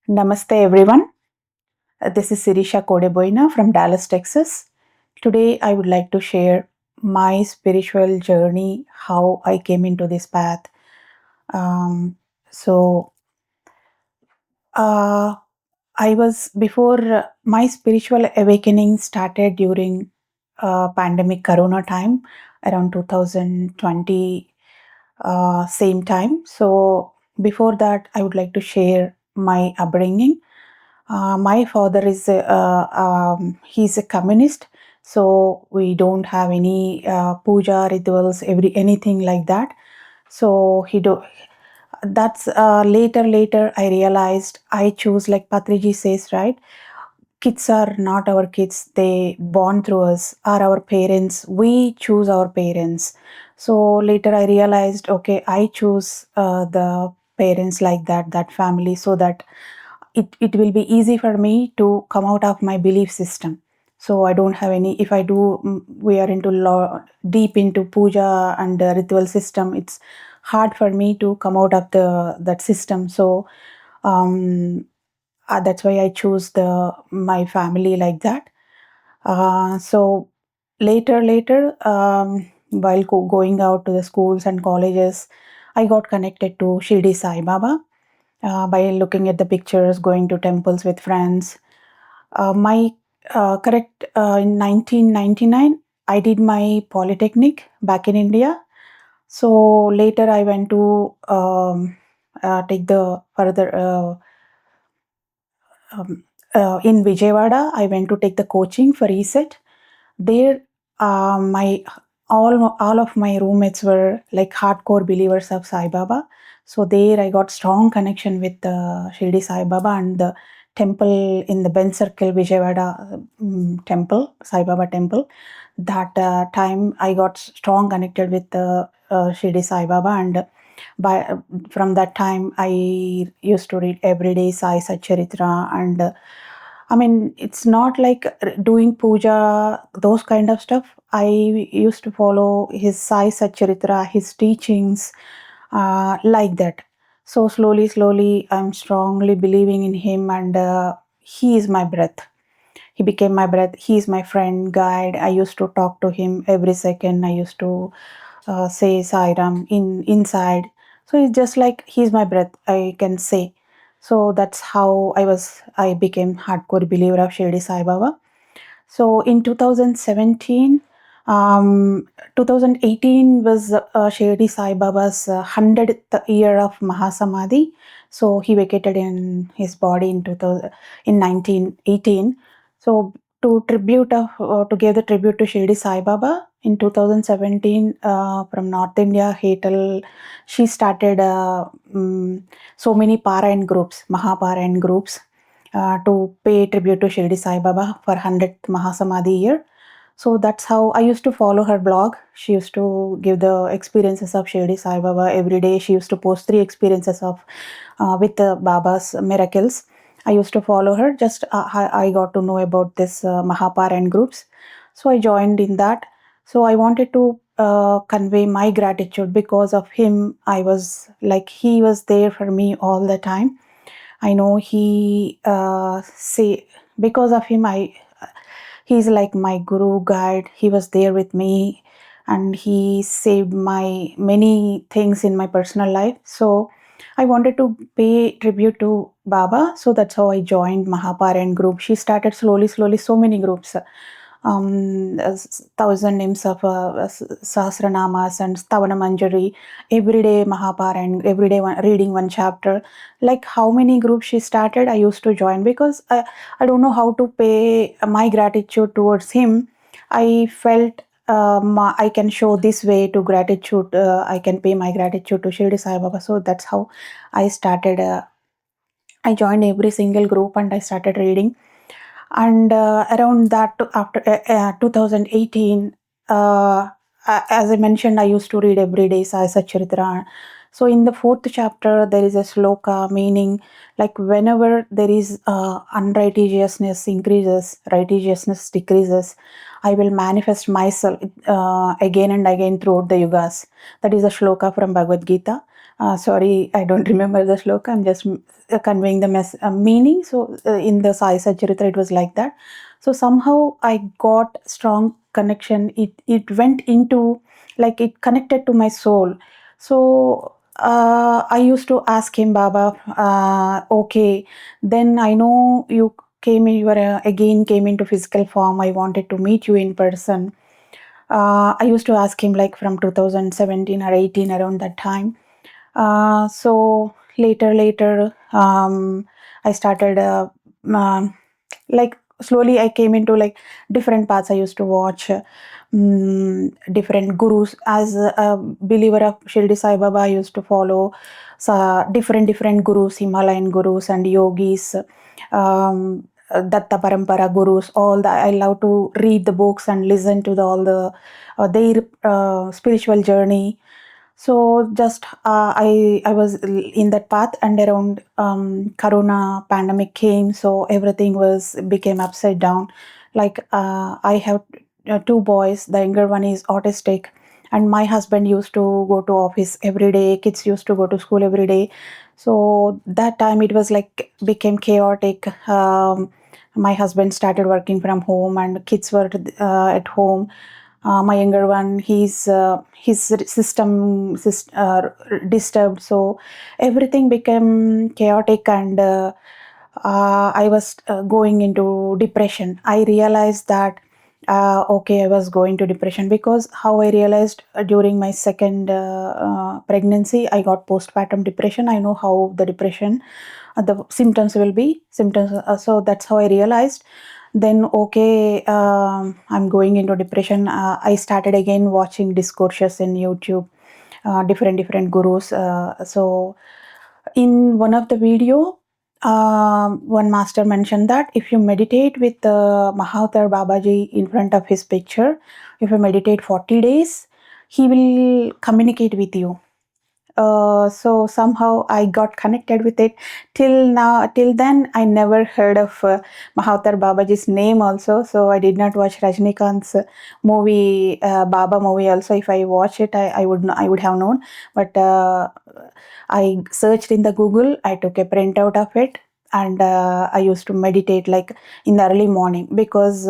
Namaste everyone. This is Sirisha Kodeboina from Dallas, Texas. Today I would like to share my spiritual journey, how I came into this path. Um, so uh, I was before my spiritual awakening started during pandemic Corona time around 2020 same time. So before that, I would like to share my upbringing. My father is he's a communist, so we don't have any puja rituals, anything like that. So he do that's later I realized I choose, like Patriji says, right? Kids are not our kids, they born through us, are our parents, we choose our parents. So later I realized, okay, I choose the parents like that family, so that it will be easy for me to come out of my belief system. So I don't have any, if I do we are into law, deep into puja and ritual system, it's hard for me to come out of the that system. So um that's why I choose the my family like that. So later, while going out to the schools and colleges, I got connected to Shirdi Sai Baba by looking at the pictures, going to temples with friends. My correct In 1999, I did my polytechnic back in India. So later, I went to take the further. In Vijayawada, I went to take the coaching for ESET. There, my all of my roommates were like hardcore believers of Sai Baba. So there, I got strong connection with Shirdi Sai Baba and the temple in the Ben Circle, Vijayawada temple, Sai Baba temple. That time, I got strong connected with the Shirdi Sai Baba, and by from that time, I used to read every day Sai Satcharitra, and I mean, it's not like doing puja, those kind of stuff. I used to follow his Sai Satcharitra, his teachings, like that. So slowly, I'm strongly believing in him, and he is my breath. He became my breath. He is my friend, guide. I used to talk to him every second. I used to say Sairam inside. So it's just like he's my breath, I can say. So that's how I became hardcore believer of Shirdi Sai Baba. So in 2017, 2018 was Shirdi Sai Baba's 100th year of Mahasamadhi. So he vacated in his body in 2000, in 1918. So to give the tribute to Shirdi Sai Baba in 2017, from North India, she started so many Parayan groups, Mahaparayan groups, to pay tribute to Shirdi Sai Baba for 100th Mahasamadhi year. So that's how I used to follow her blog. She used to give the experiences of Shirdi Sai Baba every day. She used to post 3 experiences of with the Baba's miracles. I used to follow her. Just I got to know about this Mahaparayan groups. So I joined in that. So I wanted to convey my gratitude because of him. I was like, he was there for me all the time. I know he say because of him he's like my guru guide. He was there with me, and he saved my many things in my personal life. So I wanted to pay tribute to Baba. So that's how I joined Mahaparayan group. She started slowly, so many groups. 1,000 names of Sahasranamas and Stavana Manjari, everyday Mahaparayan, everyday reading one chapter. Like how many groups she started, I used to join because I don't know how to pay my gratitude towards him. I felt I can show this way to gratitude. I can pay my gratitude to Shirdi Sai Baba. So that's how I started. I joined every single group and I started reading. And around that, after 2018, as I mentioned, I used to read every day Sai Satcharitra. So in the fourth chapter, there is a sloka meaning like whenever there is unrighteousness increases, righteousness decreases, I will manifest myself again and again throughout the yugas. That is a shloka from Bhagavad Gita. Sorry, I don't remember the shloka. I'm just conveying the meaning. So in the Sai Satcharitra, it was like that. So somehow I got strong connection. It went into, like, it connected to my soul. So I used to ask him, Baba, okay, then I know you again came into physical form. I wanted to meet you in person. I used to ask him like from 2017 or 18, around that time. So later, I started like slowly I came into like different paths. I used to watch different gurus. As a believer of Shirdi Sai Baba, I used to follow different gurus, Himalayan gurus and yogis, Datta Parampara gurus. All that I love to read the books and listen to all the their spiritual journey. So just I was in that path, and around Corona pandemic came, so everything was became upside down. Like I have two boys. The younger one is autistic, and my husband used to go to office every day. Kids used to go to school every day. So that time it was like became chaotic. My husband started working from home, and kids were at home. My younger one, his system disturbed, so everything became chaotic, and I was going into depression. I realized that okay, I was going to depression, because how I realized during my second pregnancy, I got postpartum depression. I know how the depression, the symptoms will be symptoms. So that's how I realized. Then okay, I'm going into depression. I started again watching discourses in YouTube, different gurus. So in one of the video, one master mentioned that if you meditate with Mahavtar Babaji in front of his picture, if you meditate 40 days, he will communicate with you. So somehow I got connected with it. Till then, I never heard of Mahavtar Babaji's name also. So I did not watch Rajnikant's movie, Baba movie. Also, if I watch it, I would have known. But I searched in the Google. I took a printout of it, and I used to meditate like in the early morning, because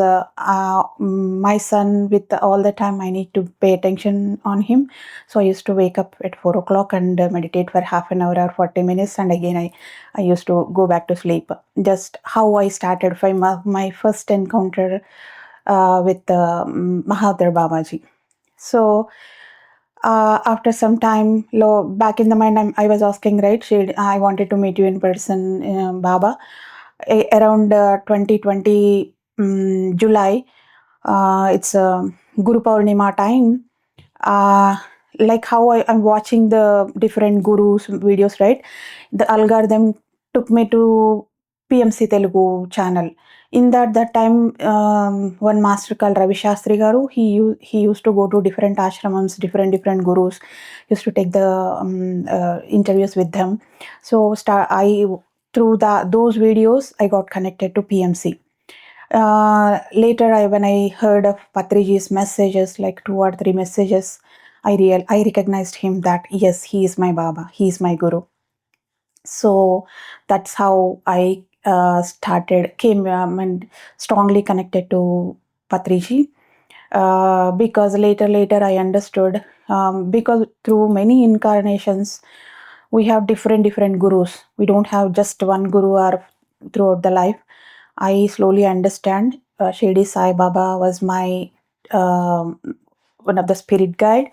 my son, with all the time, I need to pay attention on him. So I used to wake up at 4 o'clock and meditate for half an hour or 40 minutes, and again I used to go back to sleep. Just how I started from my first encounter with Mahavir Babaji. So after some time, back in the mind, I was asking, right? I wanted to meet you in person, Baba. Around 2020 July, it's Guru Purnima time. uh, like how I'm watching the different gurus videos, right? The algorithm took me to PMC Telugu channel. In that time, one master called Ravi Shastri Garu, he used to go to different ashramams, different gurus, used to take the interviews with them. So I through those videos I got connected to PMC. Later, when I heard of Patriji's messages, like two or three messages, I recognized him that yes, he is my Baba, he is my Guru. So that's how I came and strongly connected to Patriji. Because later I understood, because through many incarnations we have different gurus. We don't have just one guru or throughout the life. I slowly understand. Shirdi Sai Baba was my one of the spirit guide.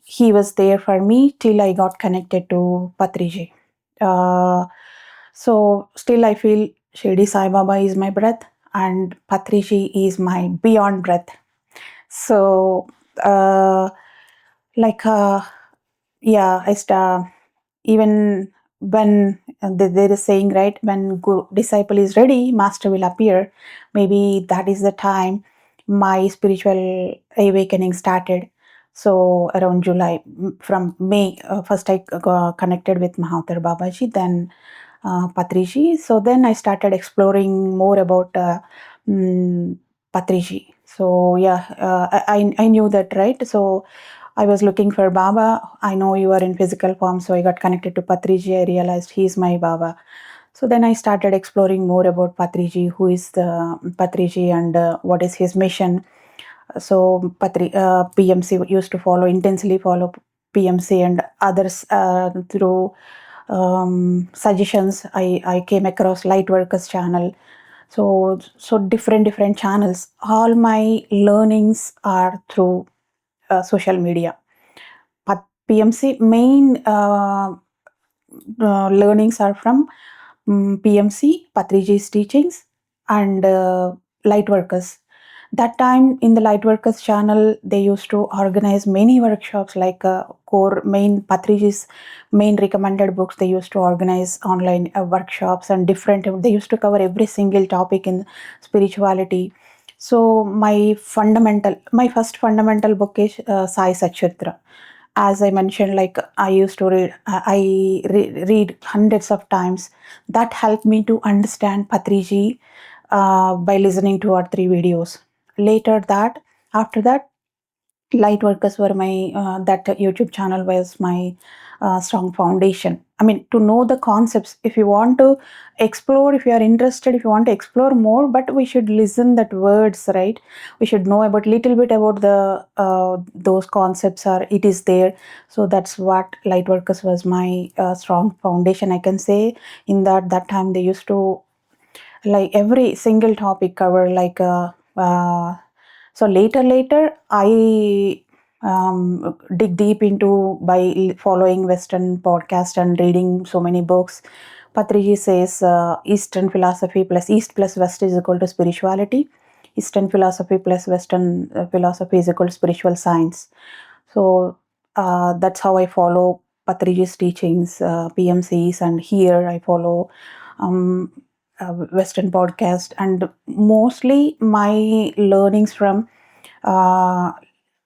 He was there for me till I got connected to Patriji. Uh, so still I feel Shirdi Sai Baba is my breath, and Patriji is my beyond breath. So like yeah, I start even when there is saying, right, when disciple is ready, master will appear. Maybe that is the time my spiritual awakening started. So around July, from May, first I got connected with Mahavir Babaji, then Patriji. So then I started exploring more about Patriji. So yeah, I knew that, right? So I was looking for Baba. I know you are in physical form, so I got connected to Patriji. I realized he's my Baba. So then I started exploring more about Patriji, who is the Patriji and what is his mission. So PMC used to intensely follow PMC and others through suggestions. I came across Lightworkers channel. So different channels. All my learnings are through social media. But PMC main learnings are from PMC, Patriji's teachings, and Lightworkers. That time in the Lightworkers channel, they used to organize many workshops like core main Patriji's main recommended books. They used to organize online workshops and different. They used to cover every single topic in spirituality. So my first fundamental book is Sai Satchitra. As I mentioned, like I used to read hundreds of times. That helped me to understand Patriji by listening to our three videos. After that, Lightworkers were my that YouTube channel was my strong foundation. I mean, to know the concepts. If you want to explore, if you are interested, if you want to explore more, but we should listen that words, right? We should know about little bit about the those concepts. Are it is there. So that's what Lightworkers was my strong foundation. I can say in that time they used to like every single topic cover like so later I dig deep into by following Western podcast and reading so many books. Patriji says Eastern philosophy plus East plus West is equal to spirituality. Eastern philosophy plus Western philosophy is equal to spiritual science. So that's how I follow Patriji's teachings, PMCs, and here I follow um, Western podcast, and mostly my learnings from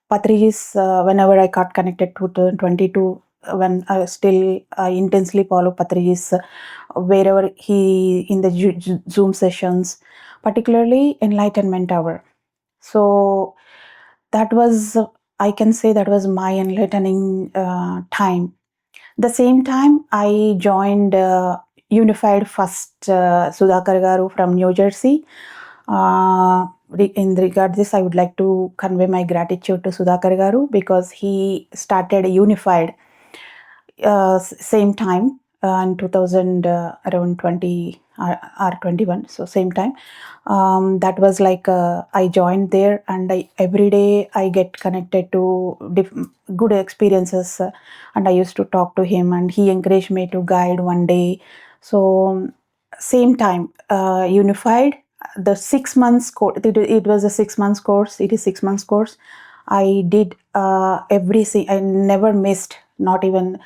Patriji's. Whenever I got connected to 2022, when I intensely follow Patriji's, wherever he in the Zoom sessions, particularly Enlightenment Hour. So that was, I can say, that was my enlightening time. The same time, I joined Unified First Sudhakar Garu from New Jersey. In regard this, I would like to convey my gratitude to Sudhakar Garu because he started Unified same time in 2000 around 20 or 21, so same time. That was like I joined there, and every day I get connected to good experiences, and I used to talk to him and he encouraged me to guide one day. So same time, Unified, the 6 months course, it was a 6 months course, it is 6 months course. I did I never missed, not even,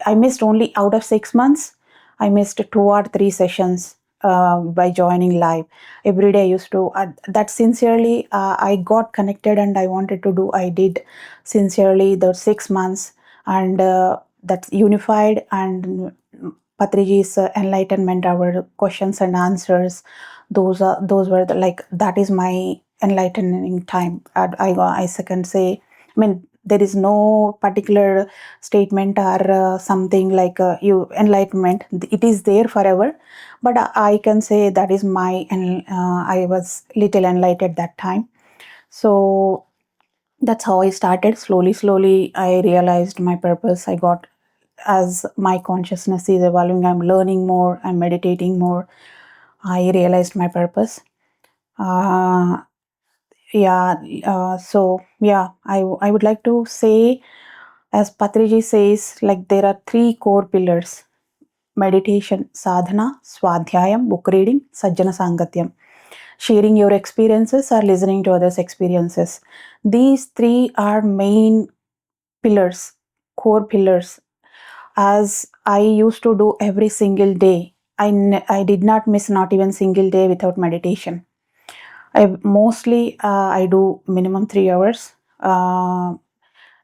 I missed only out of 6 months, I missed 2 or 3 sessions by joining live. Every day I used to, that sincerely, I got connected and I wanted to do, I did sincerely the 6 months, and that's Unified and Patriji's Enlightenment, our questions and answers. Those were like, that is my enlightening time. I can say, I mean, there is no particular statement or something like you enlightenment. It is there forever, but I can say that is my. I was little enlightened that time. So that's how I started. Slowly, I realized my purpose. I got, as my consciousness is evolving, I'm learning more, I'm meditating more. I realized my purpose. Uh, yeah, I would like to say, as Patriji says, like there are three core pillars: meditation, sadhana, swadhyayam, book reading, Sajjana Sangathya. Sharing your experiences or listening to others' experiences. These three are main pillars, core pillars, as I used to do every single day. I did not miss not even single day without meditation. I do minimum 3 hours.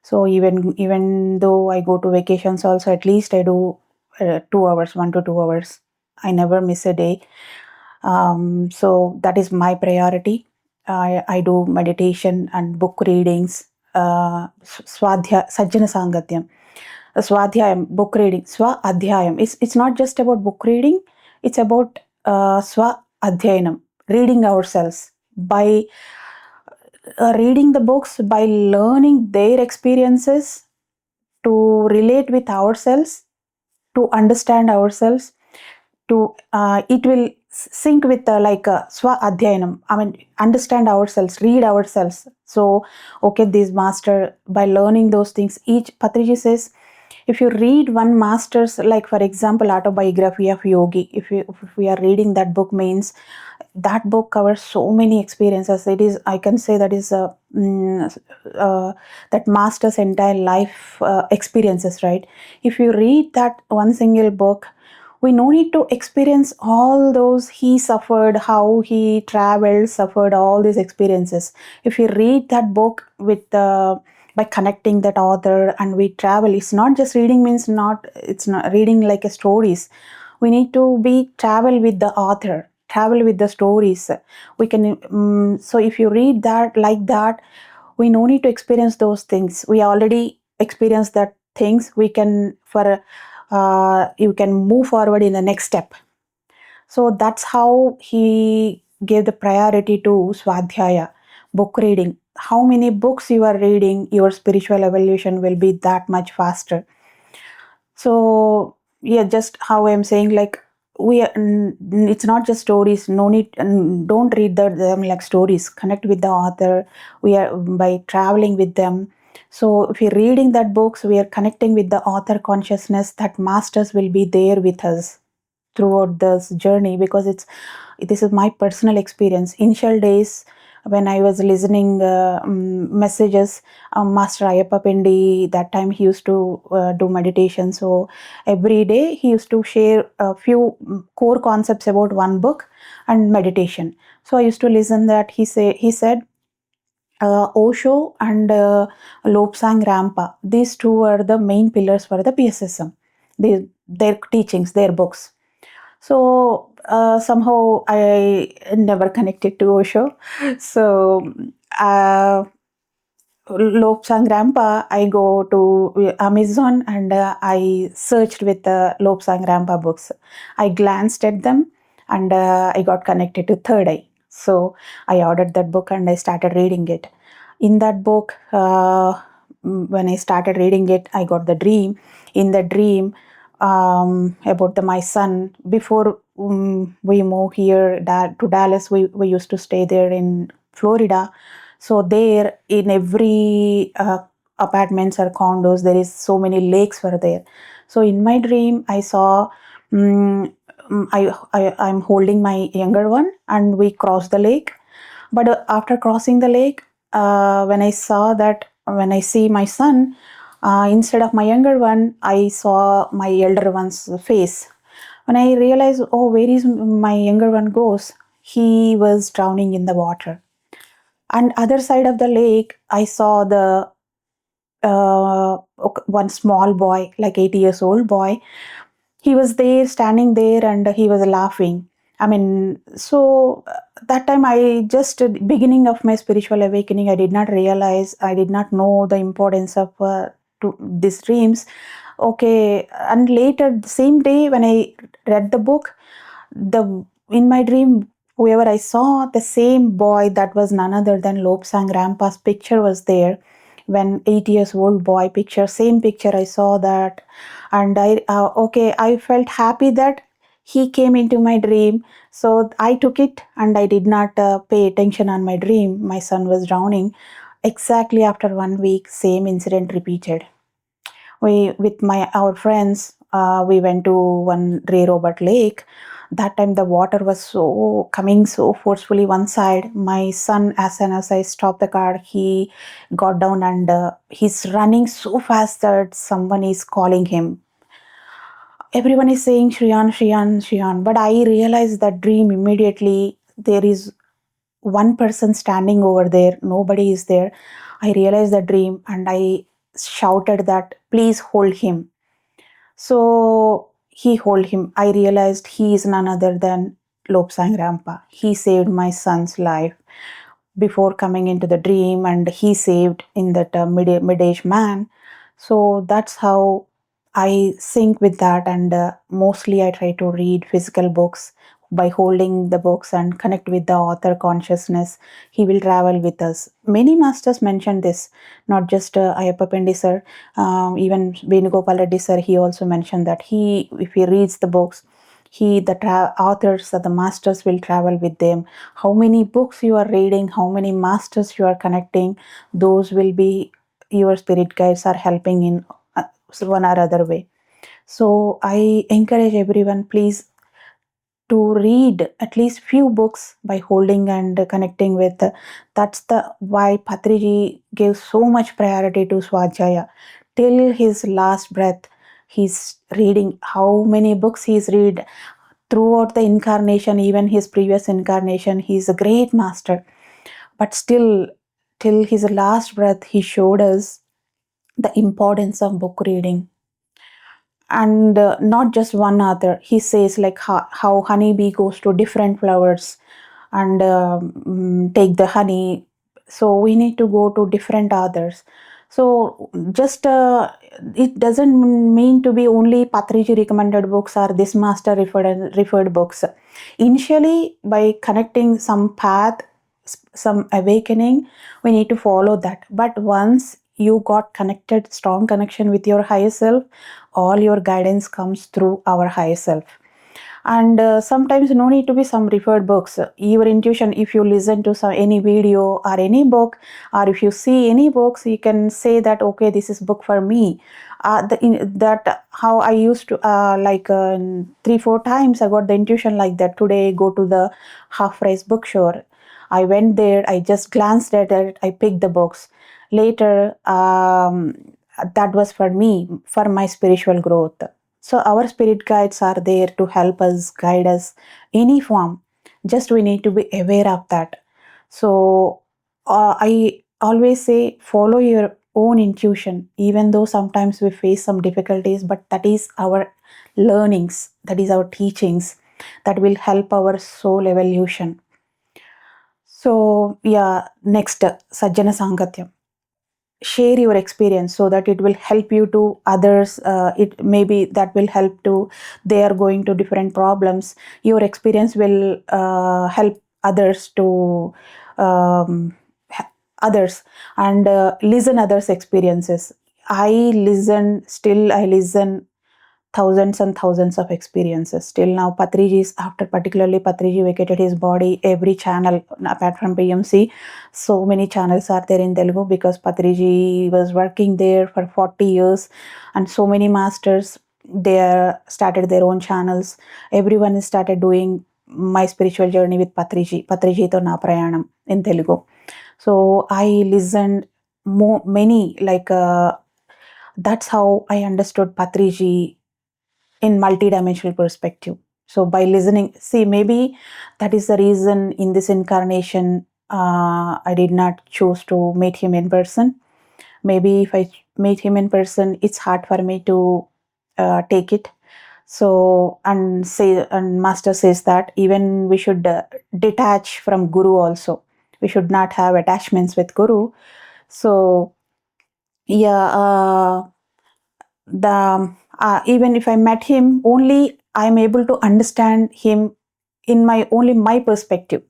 So even though I go to vacations also, at least I do 2 hours, 1 to 2 hours. I never miss a day. So that is my priority. I do meditation and book readings. Swadhyaya, Sajjana Sangathya, Swadhyayam, book reading, Swadhyayam. It's not just about book reading, it's about Swadhyayanam, reading ourselves. By reading the books, by learning their experiences, to relate with ourselves, to understand ourselves, to it will sync with like swa adhyayanam, I mean understand ourselves, read ourselves. So okay, this master, by learning those things, each Patriji says, if you read one master's, like for example autobiography of yogi, if we are reading that book, means that book covers so many experiences. It is, I can say, that is uh, that master's entire life experiences, right? If you read that one single book, we no need to experience all those he suffered, how he traveled, suffered all these experiences. If you read that book with by connecting that author and we travel, it's not just reading, means not, it's not reading like a stories. We need to be travel with the author, travel with the stories. We can so if you read that like that, we no need to experience those things. We already experienced that things. We can for you can move forward in the next step. So that's how he gave the priority to Swadhyaya, book reading. How many books you are reading, your spiritual evolution will be that much faster. So yeah, just how I'm saying, like we it's not just stories. No need, don't read them like stories. Connect with the author. We are by traveling with them. So if we're reading that books, we are connecting with the author consciousness. That masters will be there with us throughout this journey, because this is my personal experience. Initial days when I was listening messages, Master Ayappa Pindi, that time he used to do meditation. So every day he used to share a few core concepts about one book and meditation. So I used to listen that. He said Osho and Lobsang Rampa, these two are the main pillars for the PSSM. Their teachings, their books. So somehow I never connected to Osho. So Lobsang Rampa, I go to Amazon and I searched with the Lobsang Rampa books. I glanced at them and I got connected to Third Eye. So I ordered that book and I started reading it. In that book, when I started reading it, I got the dream. In the dream, about my son, before we moved here to Dallas, we used to stay there in Florida. So there, in every apartments or condos, there is so many lakes were there. So in my dream, I saw I'm holding my younger one and we crossed the lake. But after crossing the lake, when I see my son, instead of my younger one, I saw my elder one's face. When I realized, oh, where is my younger one goes? He was drowning in the water. And other side of the lake, I saw the one small boy, like 8 years old boy. He was there, standing there, and he was laughing. I mean, so that time I just beginning of my spiritual awakening, I did not realize, I did not know the importance of these dreams. Okay, and later the same day when I read the book, the in my dream, whoever I saw, the same boy, that was none other than Lobsang Rampa's picture was there. When 8 years old boy picture, same picture, I saw that. And I felt happy that he came into my dream. So I took it and I did not pay attention on my dream. My son was drowning. Exactly after 1 week, same incident repeated. We with my our friends, we went to one Ray Robert Lake. That time the water was so coming so forcefully one side. My son, as soon as I stopped the car, he got down and he's running so fast that someone is calling him. Everyone is saying Shriyan, Shriyan, Shriyan, but I realized that dream immediately. There is one person standing over there, nobody is there. I realized the dream and I shouted that, please hold him. So he hold him. I realized he is none other than Lobsang Rampa. He saved my son's life. before coming into the dream, and he saved in that mid-age man. So that's how I sync with that, and mostly I try to read physical books. By holding the books and connect with the author consciousness, he will travel with us. Many masters mentioned this, not just Ayappa Pendi sir, even Venugopal Reddy sir. He also mentioned that if he reads the books, the authors or the masters will travel with them. How many books you are reading, how many masters you are connecting, those will be your spirit guides are helping in one or other way. So I encourage everyone, please, to read at least few books by holding and connecting with. That's the why Patriji gave so much priority to Swadhyaya. Till his last breath, he's reading. How many books he's read throughout the incarnation, even his previous incarnation, he's a great master. But still, till his last breath, he showed us the importance of book reading. And not just one author. He says like how honeybee goes to different flowers and take the honey. So we need to go to different authors. So just it doesn't mean to be only Patriji recommended books or this master referred books. Initially, by connecting some path, some awakening, we need to follow that. But once you got connected, strong connection with your higher self, all your guidance comes through our higher self. And sometimes no need to be some referred books. Your intuition, if you listen to any video or any book, or if you see any books, you can say that okay, this is book for me. That how I used to like 3-4 times I got the intuition like that. Today go to the half price bookstore, I went there, I just glanced at it, I picked the books. Later, that was for me, for my spiritual growth. So our spirit guides are there to help us, guide us, any form. Just we need to be aware of that. So I always say follow your own intuition, even though sometimes we face some difficulties, but that is our learnings, that is our teachings that will help our soul evolution. So yeah, next, Sajjana Sangathya. Share your experience so that it will help you to others. It maybe that will help to, they are going to different problems. Your experience will help others to um, others, and listen others' experiences. I listen thousands and thousands of experiences. Till now, Patriji's, after particularly Patriji vacated his body, every channel, apart from PMC, so many channels are there in Telugu because Patriji was working there for 40 years, and so many masters, they started their own channels. Everyone has started doing my spiritual journey with Patriji, Patrijito Na Prayanam in Telugu. So I listened many, like, that's how I understood Patriji in multidimensional perspective. So by listening, see, maybe that is the reason in this incarnation I did not choose to meet him in person. Maybe if I meet him in person, it's hard for me to take it. So and master says that even we should detach from guru also. We should not have attachments with guru. So yeah, the even if I met him, only I'm able to understand him in my perspective.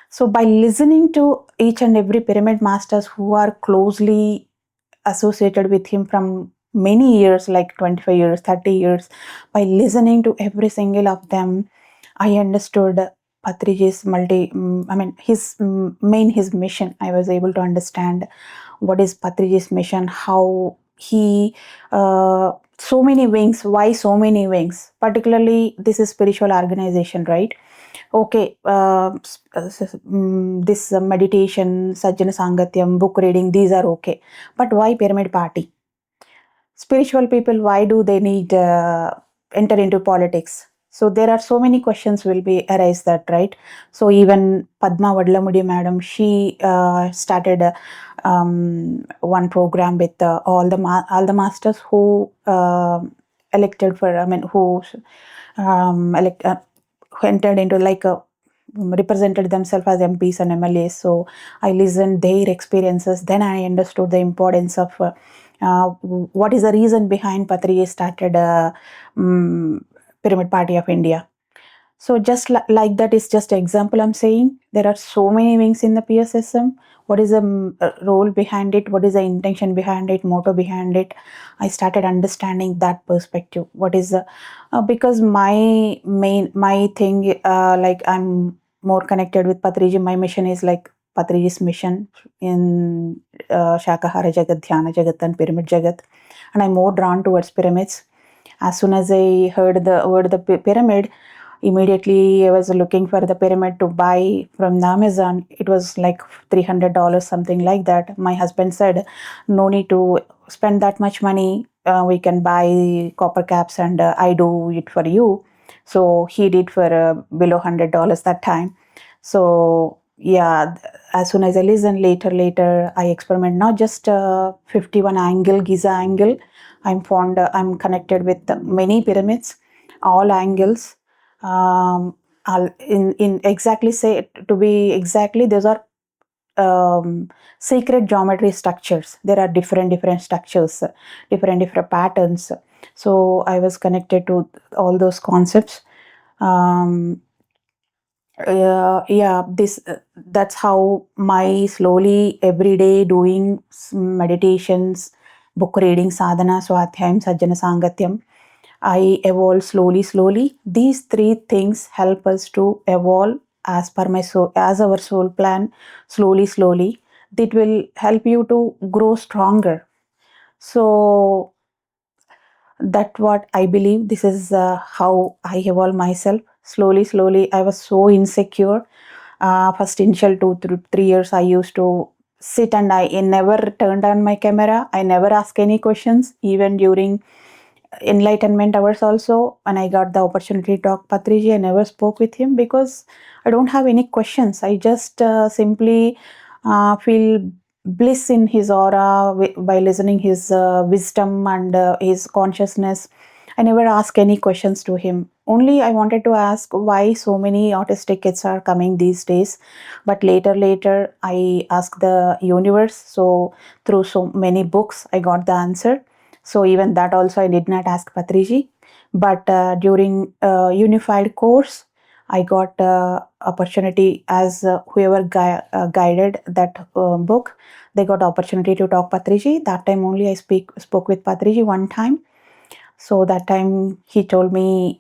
So by listening to each and every pyramid masters who are closely associated with him from many years, like 25 years, 30 years, by listening to every single of them, I understood Patriji's his mission. I was able to understand what is Patriji's mission, how he, so many wings, why so many wings? Particularly, this is spiritual organization, right? Okay, this meditation, Sajjana Sangathyam, book reading, these are okay. But why pyramid party? Spiritual people, why do they need enter into politics? So there are so many questions will be arise that, right? So even Padma Vadlamudi madam, she started one program with all the masters who elected for, I mean, who elect, who entered into like a represented themselves as MPs and MLAs. So I listened their experiences. Then I understood the importance of what is the reason behind Patriji started Pyramid Party of India. So just like that is just an example I'm saying. There are so many wings in the peer system. What is the role behind it? What is the intention behind it? Motto behind it? I started understanding that perspective. What is the because my thing like I'm more connected with Patriji. My mission is like Patriji's mission in Shakahara Jagat, Dhyana Jagat, and Pyramid Jagat, and I'm more drawn towards pyramids. As soon as I heard the word the pyramid, immediately I was looking for the pyramid to buy from Amazon. It was like $300, something like that. My husband said, "No need to spend that much money. We can buy copper caps, and I do it for you." So he did for below $100 that time. So yeah, as soon as I listen later, I experiment not just 51 angle, Giza angle. I'm connected with many pyramids, all angles. In exactly say to be exactly, those are sacred geometry structures. There are different structures, different patterns. So I was connected to all those concepts. Um, yeah, this that's how my slowly every day doing meditations, book reading, sadhana, swadhyayam, sajjana sangatyam, I evolve slowly. These three things help us to evolve as per my soul, as our soul plan, slowly. That will help you to grow stronger. So that what I believe. This is how I evolve myself slowly. I was so insecure. First initial 2 3 years, I used to sit and I never turned on my camera. I never ask any questions, even during enlightenment hours also. When I got the opportunity to talk Patriji, I never spoke with him because I don't have any questions. I just simply feel bliss in his aura by listening his wisdom and his consciousness. I never ask any questions to him. Only I wanted to ask why so many autistic kids are coming these days. But later I asked the universe. So through so many books, I got the answer. So even that also I did not ask Patriji. But during unified course, I got opportunity as whoever guided that book. They got opportunity to talk Patriji. That time only I spoke with Patriji one time. So that time he told me,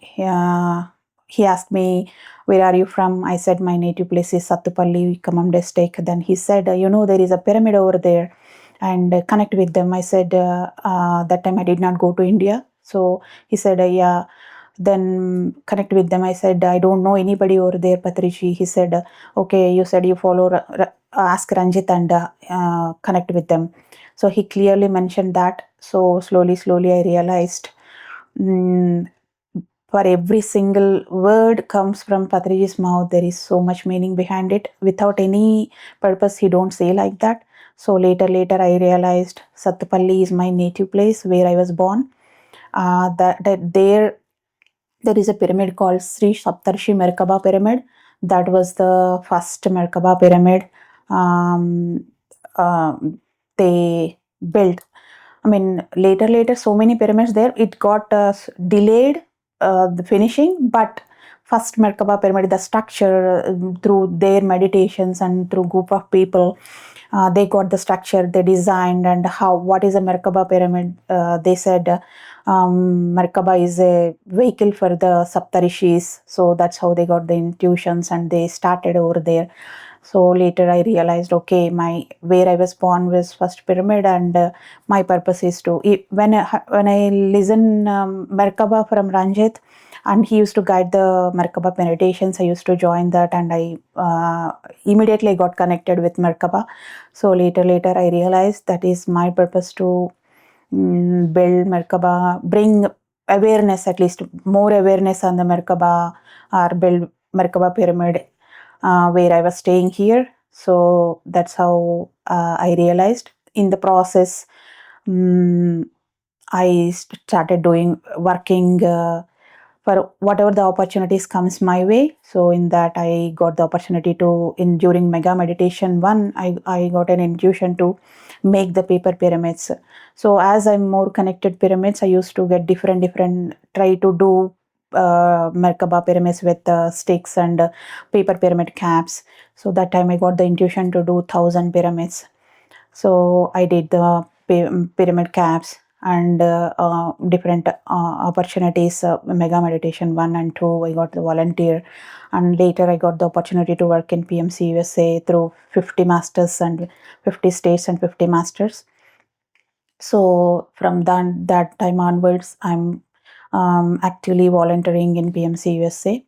he asked me, "Where are you from?" I said, "My native place is Sattupalli, Kamam district." Then he said, there is a pyramid over there and connect with them." I said, that time I did not go to India. So he said, "Yeah, then connect with them." I said, "I don't know anybody over there, Patrici." He said, "Okay, you said you follow, ask Ranjit and connect with them." So he clearly mentioned that. So slowly I realized, mm, for every single word comes from Patriji's mouth, there is so much meaning behind it. Without any purpose, he don't say like that. So later I realized Sattupalli is my native place where I was born. That there is a pyramid called Sri Saptarshi Merkaba pyramid. That was the first Merkaba pyramid um, they built. I mean, later, so many pyramids there. It got delayed the finishing, but first Merkaba pyramid, the structure, through their meditations and through group of people, they got the structure, they designed, and how what is a Merkaba pyramid. They said Merkaba is a vehicle for the Saptarishis, so that's how they got the intuitions and they started over there. So later I realized, okay, my where I was born was first pyramid, and my purpose is to when I listen Merkaba from Ranjit, and he used to guide the Merkaba meditations. I used to join that, and I immediately got connected with Merkaba. So later I realized that is my purpose to build Merkaba, bring awareness, at least more awareness on the Merkaba, or build Merkaba pyramid where I was staying here. So that's how I realized. In the process, I started doing working for whatever the opportunities comes my way. So in that I got the opportunity to, in during mega meditation one, I got an intuition to make the paper pyramids. So as I'm more connected pyramids, I used to get different try to do Merkaba pyramids with sticks and paper pyramid caps. So that time I got the intuition to do 1,000 pyramids. So I did the pyramid caps and different opportunities, mega meditation 1 and 2. I got the volunteer, and later I got the opportunity to work in PMC USA through 50 masters and 50 states and 50 masters. So from that time onwards, I'm actively volunteering in PMC USA.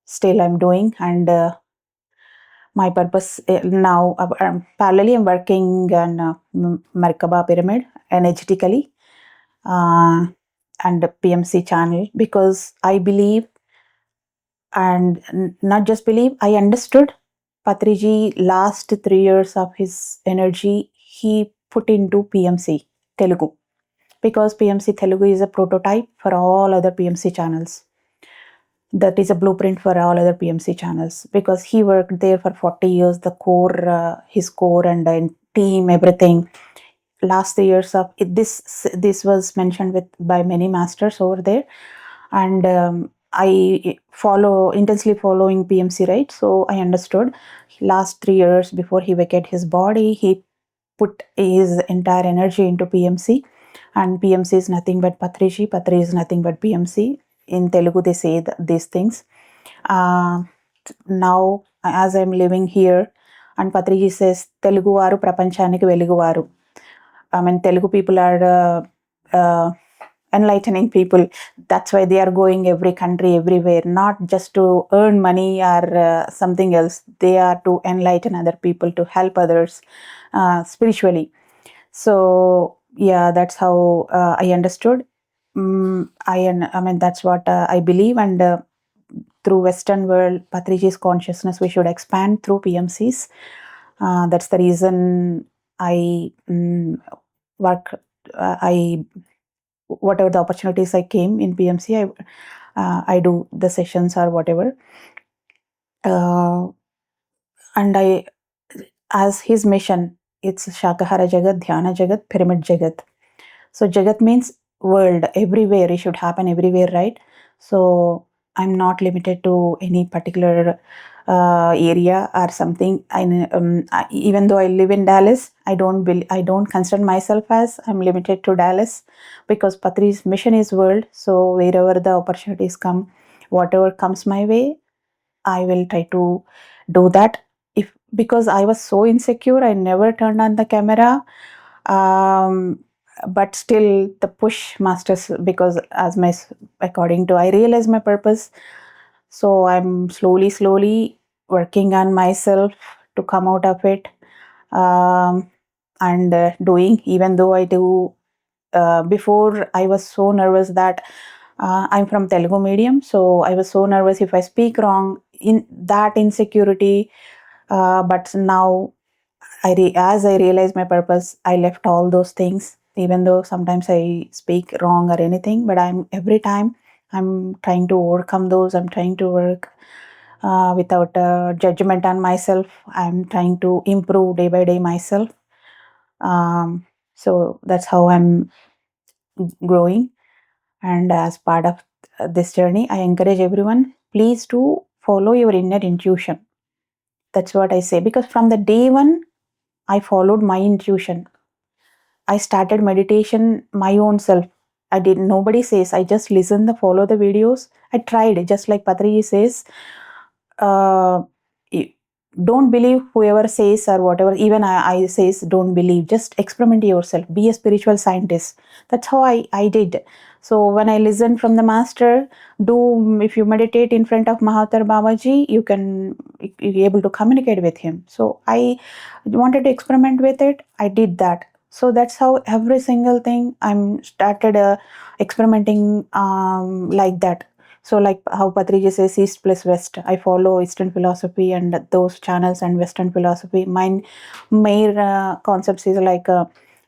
Still I'm doing, and my purpose now, parallelly I'm working on Merkaba pyramid energetically, uh, and PMC channel, because I believe, and not just believe, I understood Patriji last 3 years of his energy he put into PMC Telugu, because PMC Telugu is a prototype for all other PMC channels. That is a blueprint for all other PMC channels, because he worked there for 40 years, the core, his core and team, everything. Last 3 years of it, this was mentioned with by many masters over there, and I follow intensely following PMC, right? So I understood last 3 years before he vacated his body, he put his entire energy into PMC, and PMC is nothing but Patriji, Patri is nothing but PMC. In Telugu, they say these things. Uh, Now, as I'm living here, and Patriji says, Telugu varu prapanchaniki velugu varu. I mean, Telugu people are enlightening people. That's why they are going every country, everywhere, not just to earn money or something else. They are to enlighten other people, to help others spiritually. So yeah, that's how I understood. I mean, that's what I believe, and through Western world, Patriji's consciousness, we should expand through PMCs. That's the reason I work. I whatever the opportunities I came in PMC, I do the sessions or whatever. And I, as his mission, it's Shakahara Jagat, Dhyana Jagat, Pyramid Jagat. So Jagat means world, everywhere. It should happen everywhere, right? So I'm not limited to any particular area or something. Even though I live in Dallas, I don't consider myself as I'm limited to Dallas, because Patri's mission is world. So wherever the opportunities come, whatever comes my way, I will try to do that. If because I was so insecure, I never turned on the camera. Um, but still, the push masters, because according to I realize my purpose. So I'm slowly working on myself to come out of it, and doing. Even though I do, before I was so nervous that I'm from Telugu medium, so I was so nervous if I speak wrong, in that insecurity. But now, as I realized my purpose, I left all those things. Even though sometimes I speak wrong or anything, but every time I'm trying to overcome those. I'm trying to work without judgment on myself. I'm trying to improve day by day myself. So that's how I'm growing. And as part of this journey, I encourage everyone, please do follow your inner intuition. That's what I say, because from the day one, I followed my intuition. I started meditation my own self. I did nobody says. I just listen, the follow the videos. I tried, just like Patriji says. Uh, don't believe whoever says or whatever. Even I says don't believe. Just experiment yourself. Be a spiritual scientist. That's how I did. So when I listen from the master, do if you meditate in front of Mahathir Babaji, you're able to communicate with him. So I wanted to experiment with it. I did that. So that's how every single thing I'm started experimenting like that. So like how Patriji says, East plus West. I follow Eastern philosophy and those channels and Western philosophy. Mine main concepts is like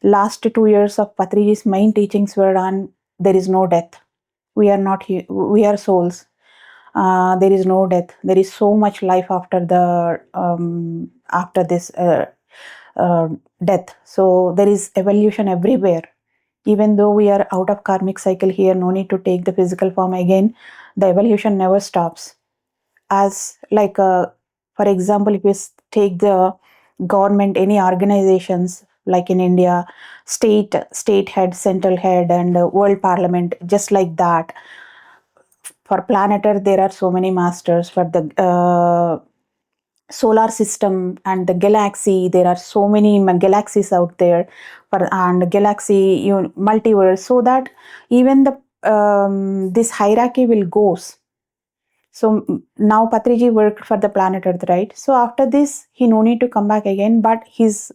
last 2 years of Patriji's main teachings were on there is no death. We are not we are souls. There is no death. There is so much life after the after this uh, death. So there is evolution everywhere. Even though we are out of karmic cycle here, no need to take the physical form again. The evolution never stops. As like for example, if you take the government, any organizations like in India, state head, central head, and world parliament, just like that. For planet Earth, there are so many masters. For the solar system and the galaxy, there are so many galaxies out there. For and galaxy, multiverse, so that even the this hierarchy will goes. So now Patriji worked for the planet Earth, right? So after this, he no need to come back again, but he's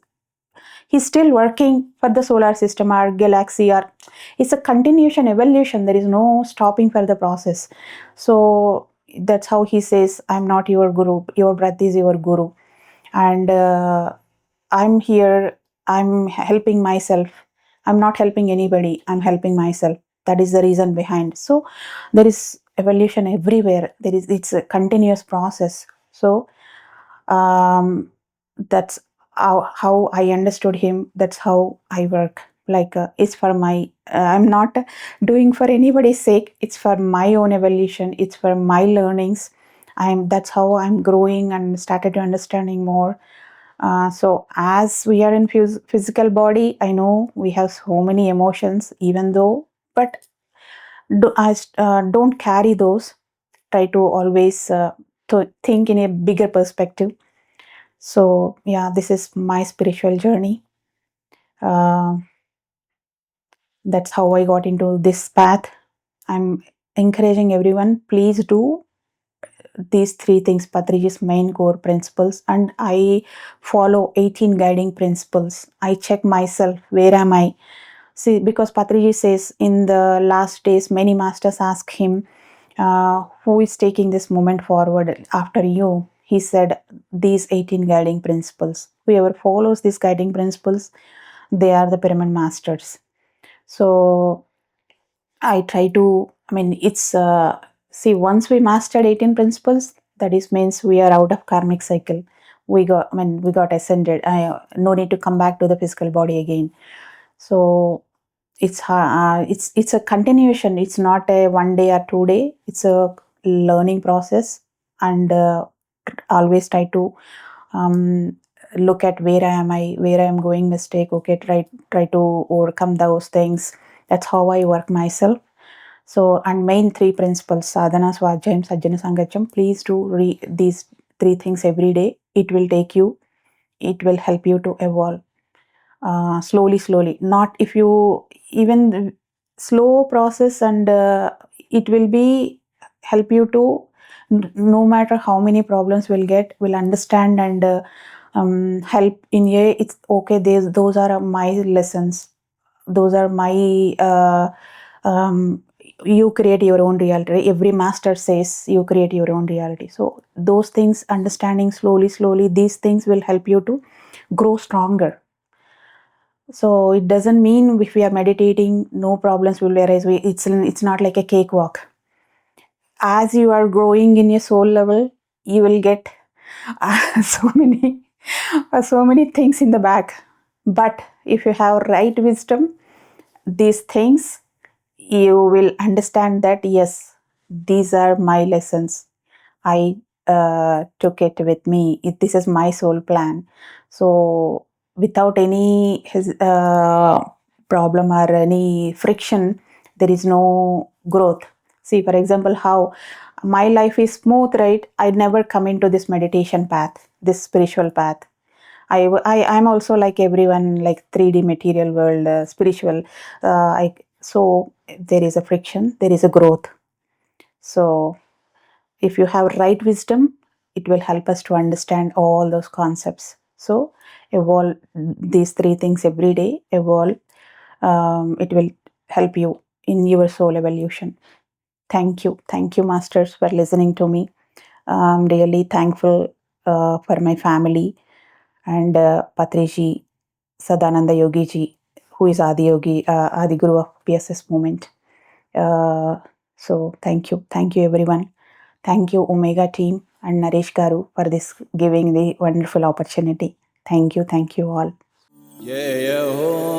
still working for the solar system or galaxy, or it's a continuation evolution. There is no stopping for the process. So that's how he says, I'm not your guru, your breath is your guru. And I'm here, I'm helping myself. I'm not helping anybody, I'm helping myself. That is the reason behind. So there is evolution everywhere. It's a continuous process. So um, that's how I understood him. That's how I work. Like it's for my I'm not doing for anybody's sake. It's for my own evolution. It's for my learnings. That's how I'm growing and started to understanding more. So as we are in physical body, I know we have so many emotions, even though, but don't carry those. Try to always to think in a bigger perspective. So yeah, this is my spiritual journey. Uh, that's how I got into this path. I'm encouraging everyone, please do these three things, Patriji's main core principles, and I follow 18 guiding principles. I check myself, where am I? See, because Patriji says in the last days, many masters ask him, who is taking this moment forward after you? He said, these 18 guiding principles. Whoever follows these guiding principles, they are the pyramid masters. So I try to, I mean, it's, see, once we mastered 18 principles, that is means we are out of karmic cycle. We got ascended. No need to come back to the physical body again. So it's a continuation. It's not a 1 day or 2 day. It's a learning process, and always try to um, look at where I am going mistake. Okay, try to overcome those things. That's how I work myself. So, and main three principles, sadhana, swadhyayam, sajjana sangathya. Please do read these three things every day. It will help you to evolve slowly. Not if you even slow process, and it will be help you to no matter how many problems will understand, and help in a, it's okay. Those are my lessons. Those are my you create your own reality. Every master says you create your own reality. So those things, understanding slowly, these things will help you to grow stronger. So it doesn't mean if we are meditating, no problems will arise. It's not like a cakewalk. As you are growing in your soul level, you will get so many things in the back. But if you have right wisdom, these things, you will understand that yes, these are my lessons. I took it with me. This is my soul plan. So without any problem or any friction, there is no growth. See, for example, how my life is smooth, right? I never come into this meditation path, this spiritual path. I'm also like everyone, like 3D material world, spiritual. So there is a friction, there is a growth. So if you have right wisdom, it will help us to understand all those concepts. So evolve these three things every day. Evolve. It will help you in your soul evolution. Thank you, masters, for listening to me. I'm really thankful for my family and Patriji, Sadananda Yogi ji, who is Adi Yogi, Adi Guru of PSS movement. Uh, So thank you everyone. Thank you Omega team and Naresh Garu for this giving the wonderful opportunity. Thank you all. Yeah, yeah, oh.